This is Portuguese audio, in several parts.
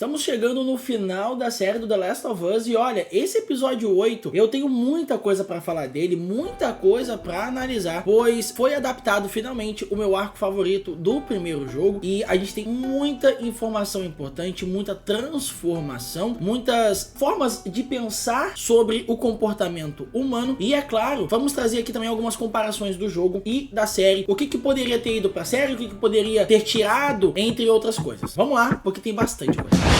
Estamos chegando no final da série do The Last of Us e olha, esse episódio 8, eu tenho muita coisa pra falar dele, muita coisa pra analisar, pois foi adaptado finalmente o meu arco favorito do primeiro jogo e a gente tem muita informação importante, muita transformação, muitas formas de pensar sobre o comportamento humano e é claro, vamos trazer aqui também algumas comparações do jogo e da série, o que poderia ter ido pra série, o que poderia ter tirado, entre outras coisas. Vamos lá, porque tem bastante coisa.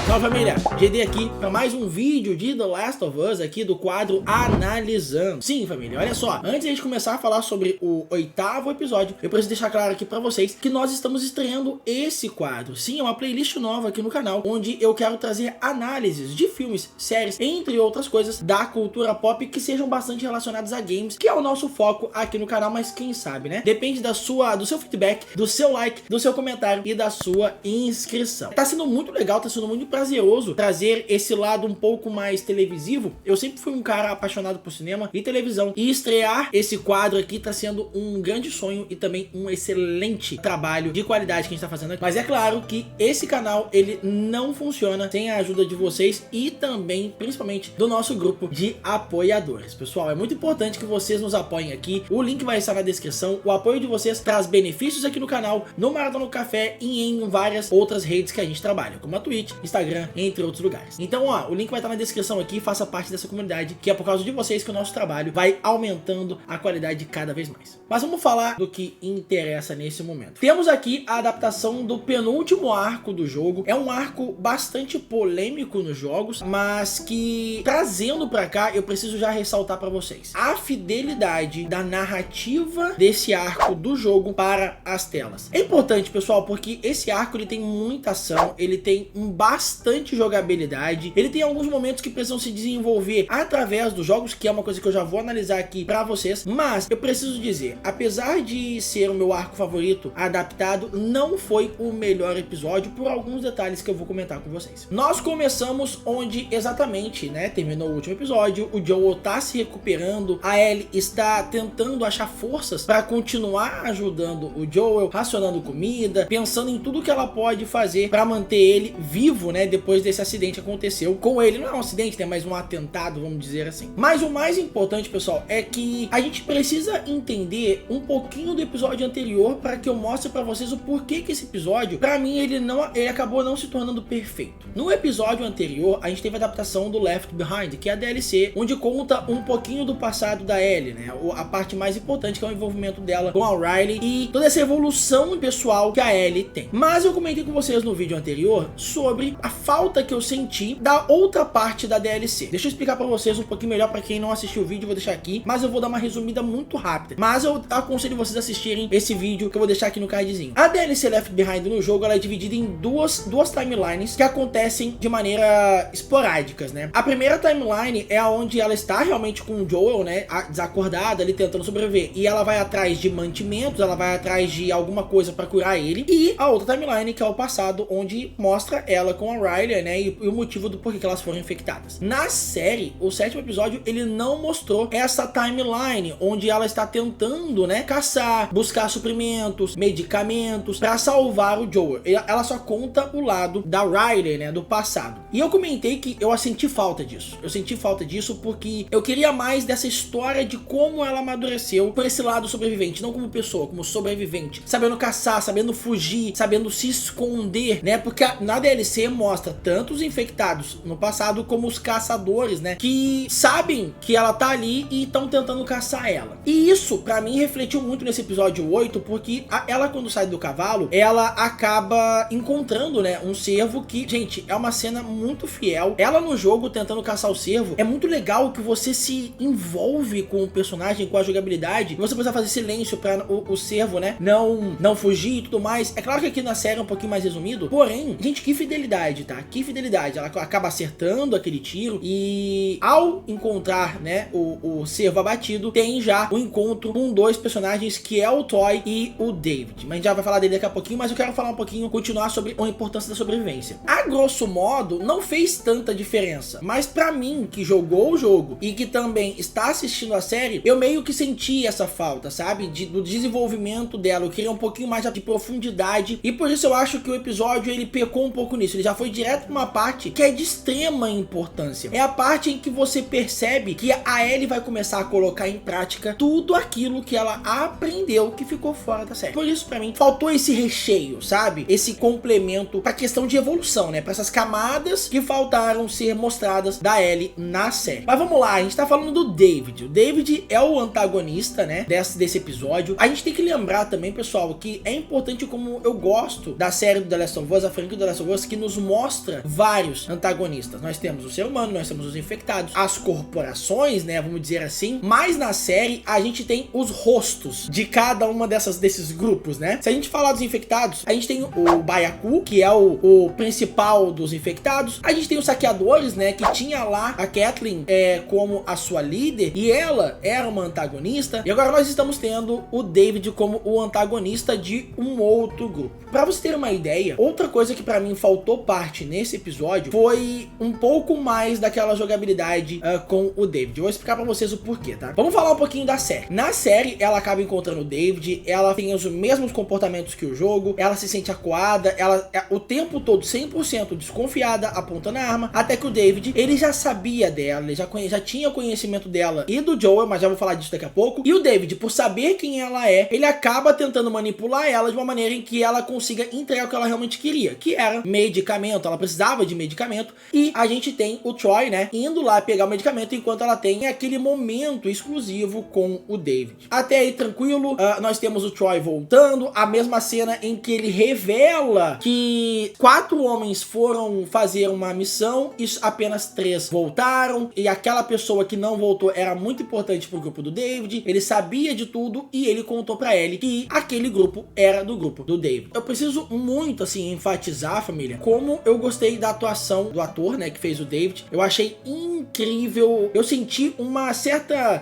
Salve família, GD aqui para mais um vídeo de The Last of Us aqui do quadro Analisando. Sim família, olha só, antes de a gente começar a falar sobre o 8º episódio, eu preciso deixar claro aqui para vocês que nós estamos estreando esse quadro. Sim, é uma playlist nova aqui no canal, onde eu quero trazer análises de filmes, séries, entre outras coisas da cultura pop que sejam bastante relacionadas a games, que é o nosso foco aqui no canal, mas quem sabe, né? Depende do seu feedback, do seu like, do seu comentário e da sua inscrição. Tá sendo muito legal, tá sendo muito prazeroso trazer esse lado um pouco mais televisivo. Eu sempre fui um cara apaixonado por cinema e televisão e estrear esse quadro aqui tá sendo um grande sonho e também um excelente trabalho de qualidade que a gente tá fazendo aqui. Mas é claro que esse canal ele não funciona sem a ajuda de vocês e também, principalmente, do nosso grupo de apoiadores. Pessoal, é muito importante que vocês nos apoiem aqui. O link vai estar na descrição. O apoio de vocês traz benefícios aqui no canal, no Maratona do Café e em várias outras redes que a gente trabalha, como a Twitch, Instagram, entre outros lugares. Então, ó, o link vai estar na descrição aqui, faça parte dessa comunidade, que é por causa de vocês que o nosso trabalho vai aumentando a qualidade cada vez mais. Mas vamos falar do que interessa nesse momento. Temos aqui a adaptação do penúltimo arco do jogo. É um arco bastante polêmico nos jogos, mas que, trazendo pra cá, eu preciso já ressaltar pra vocês a fidelidade da narrativa desse arco do jogo para as telas. É importante, pessoal, porque esse arco ele tem muita ação, ele tem bastante jogabilidade, ele tem alguns momentos que precisam se desenvolver através dos jogos, que é uma coisa que eu já vou analisar aqui pra vocês, mas eu preciso dizer, apesar de ser o meu arco favorito adaptado, não foi o melhor episódio por alguns detalhes que eu vou comentar com vocês. Nós começamos onde exatamente, né, terminou o último episódio, o Joel tá se recuperando, a Ellie está tentando achar forças para continuar ajudando o Joel, racionando comida, pensando em tudo que ela pode fazer para manter ele vivo, né, depois desse acidente que aconteceu com ele. Não é um acidente, né, mas um atentado, vamos dizer assim. Mas o mais importante, pessoal, é que a gente precisa entender um pouquinho do episódio anterior para que eu mostre para vocês o porquê que esse episódio, para mim, ele acabou não se tornando perfeito. No episódio anterior, a gente teve a adaptação do Left Behind, que é a DLC, onde conta um pouquinho do passado da Ellie, né, a parte mais importante, que é o envolvimento dela com a Riley e toda essa evolução pessoal que a Ellie tem. Mas eu comentei com vocês no vídeo anterior sobre a falta que eu senti da outra parte da DLC. Deixa eu explicar pra vocês um pouquinho melhor, pra quem não assistiu o vídeo, eu vou deixar aqui, mas eu vou dar uma resumida muito rápida. Mas eu aconselho vocês a assistirem esse vídeo que eu vou deixar aqui no cardzinho. A DLC Left Behind no jogo, ela é dividida em duas timelines que acontecem de maneira esporádicas, né? A primeira timeline é onde ela está realmente com o Joel, né, desacordada, ali tentando sobreviver, e ela vai atrás de mantimentos, ela vai atrás de alguma coisa pra curar ele, e a outra timeline, que é o passado, onde mostra ela com a Riley, né, e o motivo do porquê que elas foram infectadas. Na série, o 7º episódio, ele não mostrou essa timeline, onde ela está tentando, né, caçar, buscar suprimentos, medicamentos, pra salvar o Joel. Ela só conta o lado da Riley, né, do passado. E eu comentei que eu senti falta disso. Eu senti falta disso porque eu queria mais dessa história de como ela amadureceu por esse lado sobrevivente, não como pessoa, como sobrevivente, sabendo caçar, sabendo fugir, sabendo se esconder, né, porque na DLC mostra tanto os infectados no passado como os caçadores, né, que sabem que ela tá ali e estão tentando caçar ela. E isso pra mim refletiu muito nesse episódio 8, porque ela, quando sai do cavalo, ela acaba encontrando, né, um cervo que, gente, é uma cena muito fiel. Ela no jogo tentando caçar o cervo, é muito legal que você se envolve com o personagem, com a jogabilidade, e você precisa fazer silêncio pra o cervo, né, não fugir e tudo mais. É claro que aqui na série é um pouquinho mais resumido, porém, gente, que fidelidade. tá? Que fidelidade. Ela acaba acertando aquele tiro e ao encontrar, né, o cervo abatido, tem já um encontro com dois personagens que é o Troy e o David. Mas a gente já vai falar dele daqui a pouquinho, mas eu quero falar um pouquinho, continuar sobre a importância da sobrevivência. A grosso modo, não fez tanta diferença, mas pra mim, que jogou o jogo e que também está assistindo a série, eu meio que senti essa falta, sabe? Do desenvolvimento dela. Eu queria um pouquinho mais de profundidade e por isso eu acho que o episódio ele pecou um pouco nisso. Ele já foi direto pra uma parte que é de extrema importância. É a parte em que você percebe que a Ellie vai começar a colocar em prática tudo aquilo que ela aprendeu que ficou fora da série. Por isso, pra mim, faltou esse recheio, sabe? Esse complemento pra questão de evolução, né? Pra essas camadas que faltaram ser mostradas da Ellie na série. Mas vamos lá, a gente tá falando do David. O David é o antagonista, né? Desse episódio. A gente tem que lembrar também, pessoal, que é importante como eu gosto da série do The Last of Us, a franquia do The Last of Us, que nos mostra vários antagonistas. Nós temos o ser humano, nós temos os infectados, as corporações, né? Vamos dizer assim. Mas na série, a gente tem os rostos de cada uma desses grupos, né? Se a gente falar dos infectados, a gente tem o Byaku, que é o principal dos infectados. A gente tem os saqueadores, né? Que tinha lá a Kathleen como a sua líder e ela era uma antagonista. E agora nós estamos tendo o David como o antagonista de um outro grupo. Pra você ter uma ideia, outra coisa que pra mim faltou parte nesse episódio foi um pouco mais daquela jogabilidade com o David. Eu vou explicar pra vocês o porquê, tá? Vamos falar um pouquinho da série. Na série, ela acaba encontrando o David, ela tem os mesmos comportamentos que o jogo, ela se sente acuada, ela o tempo todo 100% desconfiada, apontando a arma, até que o David, ele já sabia dela, ele já tinha conhecimento dela e do Joel, mas já vou falar disso daqui a pouco. E o David, por saber quem ela é, ele acaba tentando manipular ela de uma maneira em que ela consiga entregar o que ela realmente queria, que era medicamento. Ela precisava de medicamento e a gente tem o Troy, né, indo lá pegar o medicamento enquanto ela tem aquele momento exclusivo com o David. Até aí tranquilo, nós temos o Troy voltando, a mesma cena em que ele revela que 4 homens foram fazer uma missão e apenas 3 voltaram, e aquela pessoa que não voltou era muito importante pro grupo do David, ele sabia de tudo e ele contou pra ele que aquele grupo era do grupo do David. Eu preciso muito, assim, enfatizar, família, como eu gostei da atuação do ator, né, que fez o David. Eu achei incrível, eu senti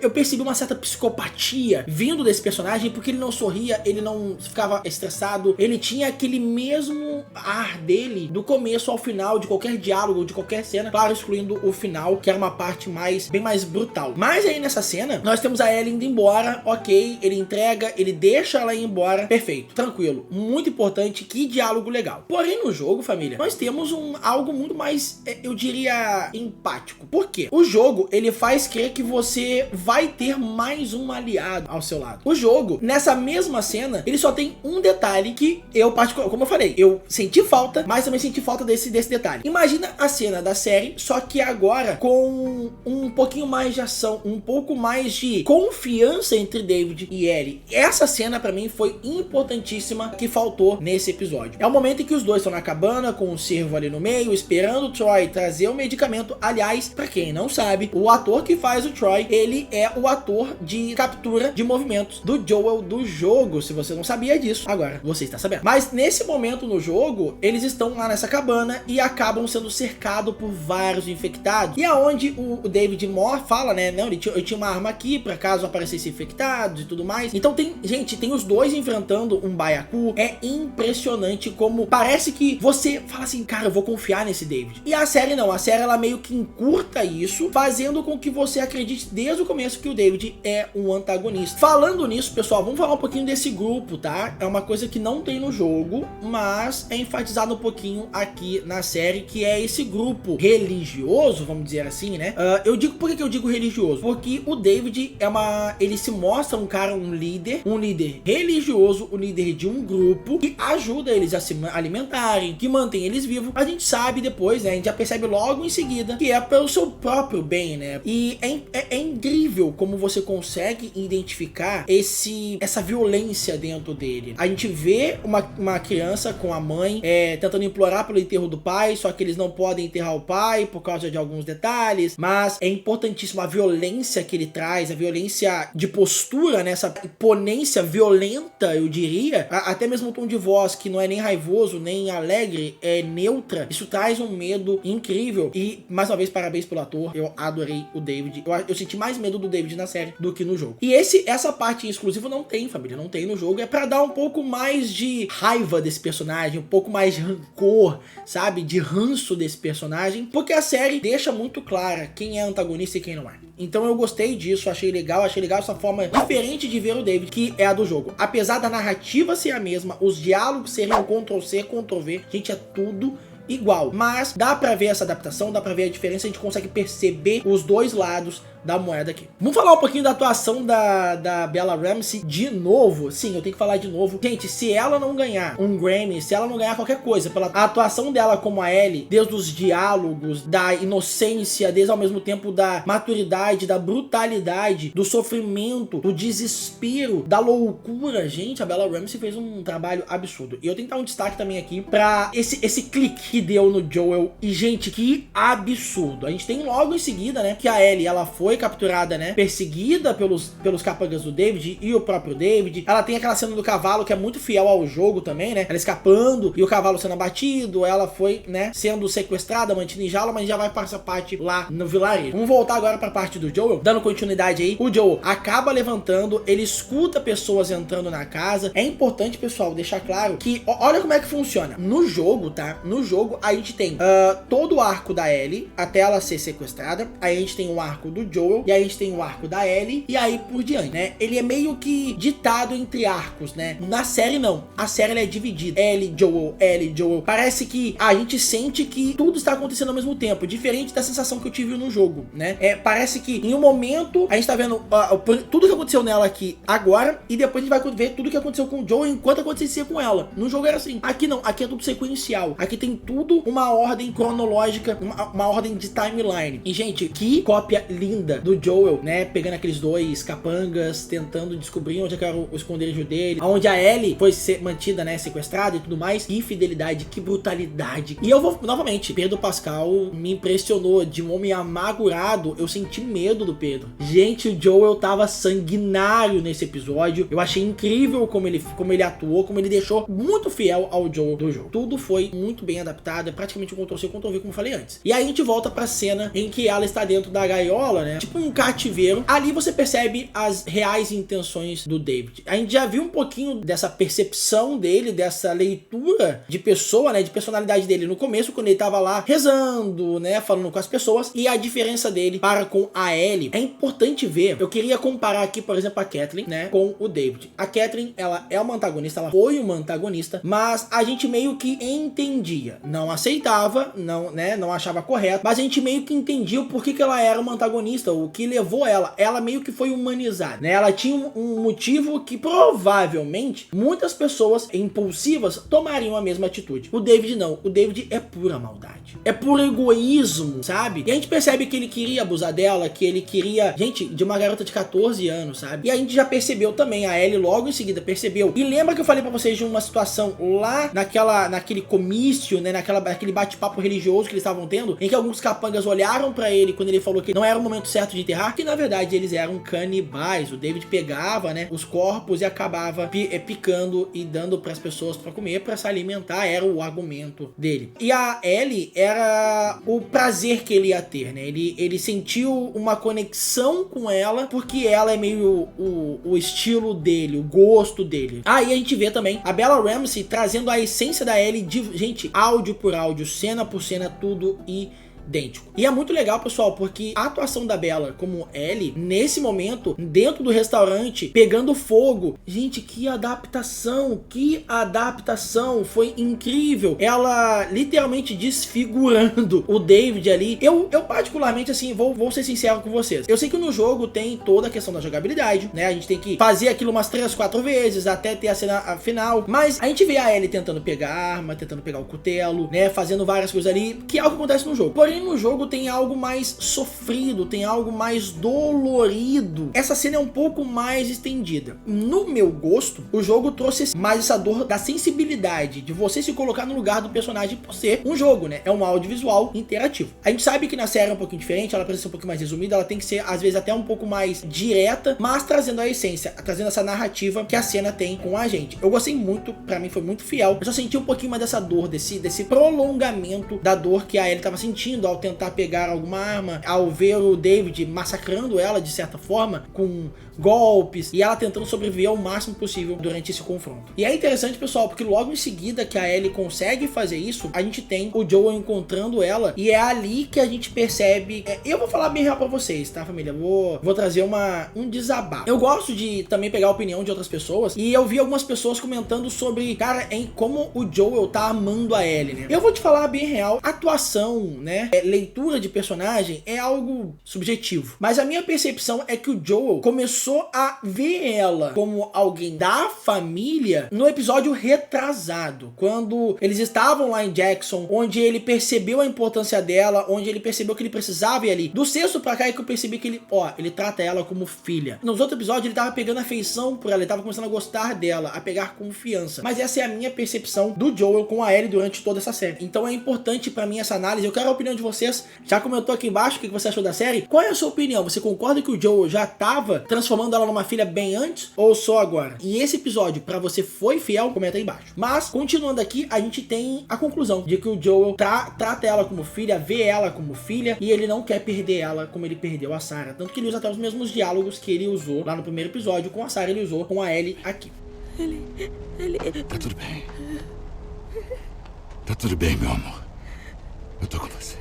eu percebi uma certa psicopatia vindo desse personagem, porque ele não sorria, ele não ficava estressado, ele tinha aquele mesmo ar dele do começo ao final de qualquer diálogo, de qualquer cena, claro, excluindo o final, que era uma parte bem mais brutal. Mas aí nessa cena, nós temos a Ellie indo embora, ok, ele entrega, ele deixa ela ir embora, perfeito, tranquilo, muito importante, que diálogo legal. Porém no jogo, família, nós temos algo muito mais, eu diria, empático. Por quê? O jogo, ele faz crer que você vai ter mais um aliado ao seu lado. O jogo, nessa mesma cena, ele só tem um detalhe que eu, como eu falei, eu senti falta, mas também senti falta desse detalhe. Imagina a cena da série, só que agora com um pouquinho mais de ação, um pouco mais de confiança entre David e Ellie. Essa cena pra mim foi importantíssima, que faltou nesse episódio. É o momento em que os dois estão na cabana, com o cervo ali no meio, esperando o Troy trazer o medicamento. Aliás, pra quem não sabe, o ator que faz o Troy, ele é o ator de captura de movimentos do Joel do jogo. Se você não sabia disso, agora você está sabendo. Mas nesse momento no jogo, eles estão lá nessa cabana e acabam sendo cercados por vários infectados. E aonde o David fala, né, não, eu tinha uma arma aqui pra caso aparecesse infectados e tudo mais. Então tem os dois enfrentando um Byaku. É impressionante como parece que você fala assim, cara, eu vou confiar nesse David. E a série não, a série ela meio que encurta isso, fazendo com que você acredite desde o começo que o David é um antagonista. Falando nisso, pessoal, vamos falar um pouquinho desse grupo, tá? É uma coisa que não tem no jogo, mas é enfatizado um pouquinho aqui na série, que é esse grupo religioso, vamos dizer assim, né? Por que eu digo religioso? Porque o David ele se mostra um cara, um líder religioso, o líder de um grupo que ajuda eles a se alimentarem, que mantém eles vivos. A gente sabe depois, né? A gente já percebe logo em seguida que é pelo seu próprio bem, né? E é incrível como você consegue identificar essa violência dentro dele. A gente vê uma criança com a mãe tentando implorar pelo enterro do pai, só que eles não podem enterrar o pai por causa de alguns detalhes, mas é importantíssimo a violência que ele traz, a violência de postura, né? Essa imponência violenta, eu diria, até mesmo o tom de voz que não é nem raivoso, nem alegre, é neutro, neutra, isso traz um medo incrível. E, mais uma vez, parabéns pelo ator. Eu adorei o David. Eu senti mais medo do David na série do que no jogo. E essa parte exclusiva não tem, família. Não tem no jogo. É pra dar um pouco mais de raiva desse personagem, um pouco mais de rancor, sabe? De ranço desse personagem. Porque a série deixa muito clara quem é antagonista e quem não é. Então eu gostei disso, achei legal essa forma diferente de ver o David, que é a do jogo. Apesar da narrativa ser a mesma, os diálogos serem um Ctrl+C, Ctrl+V, gente, é tudo igual. Mas dá pra ver essa adaptação, dá pra ver a diferença, a gente consegue perceber os dois lados da moeda aqui. Vamos falar um pouquinho da atuação da Bella Ramsey de novo. Sim, eu tenho que falar de novo. Gente, se ela não ganhar um Grammy, se ela não ganhar qualquer coisa, pela atuação dela como a Ellie, desde os diálogos, da inocência, desde ao mesmo tempo da maturidade, da brutalidade, do sofrimento, do desespero, da loucura, gente, a Bella Ramsey fez um trabalho absurdo. E eu tenho que dar um destaque também aqui pra esse clique que deu no Joel. E, gente, que absurdo. A gente tem logo em seguida, né, que a Ellie, ela foi capturada, né, perseguida pelos capangas do David e o próprio David. Ela tem aquela cena do cavalo que é muito fiel ao jogo também, né, ela escapando e o cavalo sendo abatido. Ela foi, né, sendo sequestrada, mantida em jaula, mas já vai para essa parte lá no vilarejo. Vamos voltar agora pra parte do Joel, dando continuidade aí. O Joel acaba levantando, ele escuta pessoas entrando na casa. É importante, pessoal, deixar claro que, olha como é que funciona. No jogo, tá? No jogo, a gente tem todo o arco da Ellie, até ela ser sequestrada. Aí a gente tem o arco do Joel, e aí a gente tem o arco da Ellie, e aí por diante, né? Ele é meio que ditado entre arcos, né? Na série, não. A série, ela é dividida. Ellie, Joel. Parece que a gente sente que tudo está acontecendo ao mesmo tempo, diferente da sensação que eu tive no jogo, né? Parece que em um momento, a gente tá vendo tudo que aconteceu nela aqui agora, e depois a gente vai ver tudo que aconteceu com o Joel enquanto acontecia com ela. No jogo era assim. Aqui não. Aqui é tudo sequencial. Aqui tem tudo uma ordem cronológica, uma ordem de timeline. E, gente, que cópia linda do Joel, né, pegando aqueles dois capangas, tentando descobrir onde era o esconderijo dele, onde a Ellie foi mantida, né, sequestrada e tudo mais. Que fidelidade, que brutalidade. E eu vou, novamente, Pedro Pascal me impressionou. De um homem amargurado, eu senti medo do Pedro. Gente, o Joel tava sanguinário nesse episódio. Eu achei incrível como ele atuou, como ele deixou muito fiel ao Joel do jogo. Tudo foi muito bem adaptado, é praticamente um Ctrl+C, Ctrl+V, como eu falei antes. E aí a gente volta pra cena em que ela está dentro da gaiola, né, tipo um cativeiro. Ali você percebe as reais intenções do David. A gente já viu um pouquinho dessa percepção dele, dessa leitura de pessoa, né, de personalidade dele no começo, quando ele tava lá rezando, né, falando com as pessoas, e a diferença dele para com a Ellie é importante ver. Eu queria comparar aqui, por exemplo, a Kathleen, né, com o David. A Kathleen, ela é uma antagonista, ela foi uma antagonista, mas a gente meio que entendia, não aceitava, não, né, não achava correto, mas a gente meio que entendia o porquê que ela era uma antagonista, o que levou ela meio que foi humanizada, né? Ela tinha um motivo que provavelmente muitas pessoas impulsivas tomariam a mesma atitude. O David não, o David é pura maldade, é puro egoísmo, sabe? E a gente percebe que ele queria abusar dela, que ele queria, gente, de uma garota de 14 anos, sabe? E a gente já percebeu também, a Ellie logo em seguida percebeu. E lembra que eu falei pra vocês de uma situação lá naquele comício, né, naquele bate-papo religioso que eles estavam tendo, em que alguns capangas olharam pra ele quando ele falou que não era o momento certo de enterrar, que na verdade eles eram canibais. O David pegava, né, os corpos e acabava picando e dando pras pessoas pra comer, pra se alimentar, era o argumento dele. E a Ellie era o prazer que ele ia ter, né, ele sentiu uma conexão com ela, porque ela é meio o estilo dele, o gosto dele. Aí a gente vê também a Bella Ramsey trazendo a essência da Ellie, gente, áudio por áudio, cena por cena, tudo idêntico. E é muito legal, pessoal, porque a atuação da Bella como Ellie, nesse momento, dentro do restaurante, pegando fogo, gente, que adaptação, foi incrível. Ela literalmente desfigurando o David ali. Eu particularmente, assim, vou ser sincero com vocês. Eu sei que no jogo tem toda a questão da jogabilidade, né? A gente tem que fazer aquilo umas 3, 4 vezes, até ter a cena final, mas a gente vê a Ellie tentando pegar a arma, tentando pegar o cutelo, né? Fazendo várias coisas ali, que é o que acontece no jogo. Porém, porém no jogo tem algo mais sofrido, tem algo mais dolorido. Essa cena é um pouco mais estendida. No meu gosto, o jogo trouxe mais essa dor da sensibilidade, de você se colocar no lugar do personagem por ser um jogo, né? É um audiovisual interativo. A gente sabe que na série é um pouquinho diferente, ela precisa ser um pouquinho mais resumida, ela tem que ser às vezes até um pouco mais direta, mas trazendo a essência, trazendo essa narrativa que a cena tem com a gente. Eu gostei muito, pra mim foi muito fiel. Eu só senti um pouquinho mais dessa dor, desse prolongamento da dor que a Ellie tava sentindo ao tentar pegar alguma arma, ao ver o David massacrando ela de certa forma, com golpes, e ela tentando sobreviver ao máximo possível durante esse confronto. E é interessante, pessoal, porque logo em seguida que a Ellie consegue fazer isso, a gente tem o Joel encontrando ela, e é ali que a gente percebe... eu vou falar bem real pra vocês, tá, família? Vou trazer um desabafo. Eu gosto de também pegar a opinião de outras pessoas, e eu vi algumas pessoas comentando sobre, cara, como o Joel tá amando a Ellie, né? Eu vou te falar bem real, atuação, né, leitura de personagem é algo subjetivo, mas a minha percepção é que o Joel começou a ver ela como alguém da família no episódio retrasado, quando eles estavam lá em Jackson, onde ele percebeu a importância dela, onde ele percebeu que ele precisava ir ali. Do sexto pra cá é que eu percebi que ele trata ela como filha. Nos outros episódios ele tava pegando afeição por ela, ele tava começando a gostar dela, a pegar confiança. Mas essa é a minha percepção do Joel com a Ellie durante toda essa série. Então é importante pra mim essa análise. Eu quero a opinião de vocês. Já comentou aqui embaixo o que você achou da série? Qual é a sua opinião? Você concorda que o Joel já tava transformando ela numa filha bem antes ou só agora? E esse episódio pra você foi fiel? Comenta aí embaixo. Mas, continuando aqui, a gente tem a conclusão de que o Joel trata ela como filha, vê ela como filha, e ele não quer perder ela como ele perdeu a Sarah. Tanto que ele usa até os mesmos diálogos que ele usou lá no primeiro episódio com a Sarah, ele usou com a Ellie aqui. Tá tudo bem. Tá tudo bem, meu amor. Eu tô com você.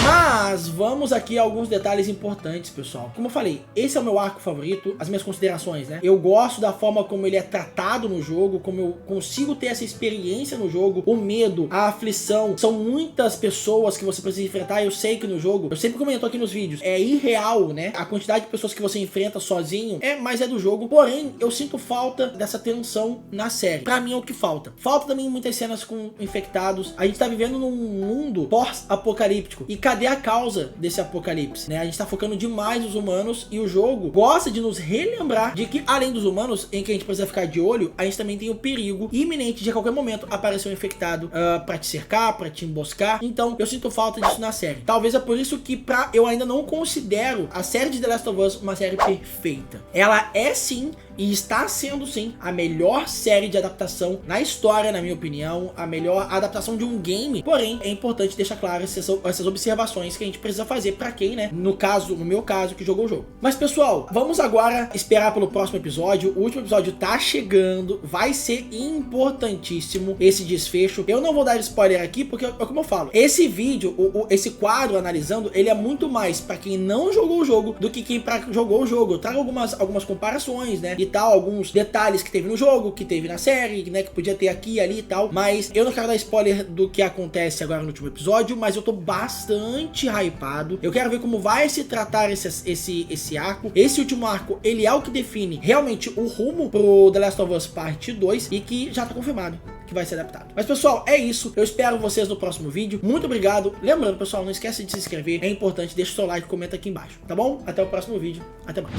Mas vamos aqui a alguns detalhes importantes, pessoal. Como eu falei, esse é o meu arco favorito, as minhas considerações, né? Eu gosto da forma como ele é tratado no jogo, como eu consigo ter essa experiência no jogo, o medo, a aflição. São muitas pessoas que você precisa enfrentar. Eu sei que no jogo, eu sempre comento aqui nos vídeos, é irreal, né? A quantidade de pessoas que você enfrenta sozinho mas é do jogo. Porém, eu sinto falta dessa tensão na série. Pra mim é o que falta. Falta também muitas cenas com infectados. A gente tá vivendo num mundo pós-apocalíptico. E cadê a causa desse apocalipse, né? A gente tá focando demais nos humanos e o jogo gosta de nos relembrar de que, além dos humanos, em que a gente precisa ficar de olho, a gente também tem o perigo iminente de a qualquer momento aparecer um infectado pra te cercar, pra te emboscar. Então, eu sinto falta disso na série. Talvez é por isso que eu ainda não considero a série de The Last of Us uma série perfeita. Ela é sim, e está sendo sim, a melhor série de adaptação na história, na minha opinião, a melhor adaptação de um game. Porém, é importante deixar claro essas observações que a gente precisa fazer pra quem, né, no meu caso, que jogou o jogo. Mas pessoal, vamos agora esperar pelo próximo episódio. O último episódio tá chegando, vai ser importantíssimo esse desfecho. Eu não vou dar spoiler aqui, porque, como eu falo, esse vídeo, esse quadro analisando, ele é muito mais pra quem não jogou o jogo do que quem jogou o jogo. Eu trago algumas comparações, né, e tal, alguns detalhes que teve no jogo, que teve na série, né, que podia ter aqui, ali e tal, mas eu não quero dar spoiler do que acontece agora no último episódio, mas eu tô bastante hypado. Eu quero ver como vai se tratar esse arco. Esse último arco, ele é o que define realmente o rumo pro The Last of Us Parte 2 e que já tá confirmado que vai ser adaptado. Mas pessoal, é isso. Eu espero vocês no próximo vídeo. Muito obrigado. Lembrando, pessoal, não esquece de se inscrever. É importante, deixa o seu like, comenta aqui embaixo, tá bom? Até o próximo vídeo. Até mais.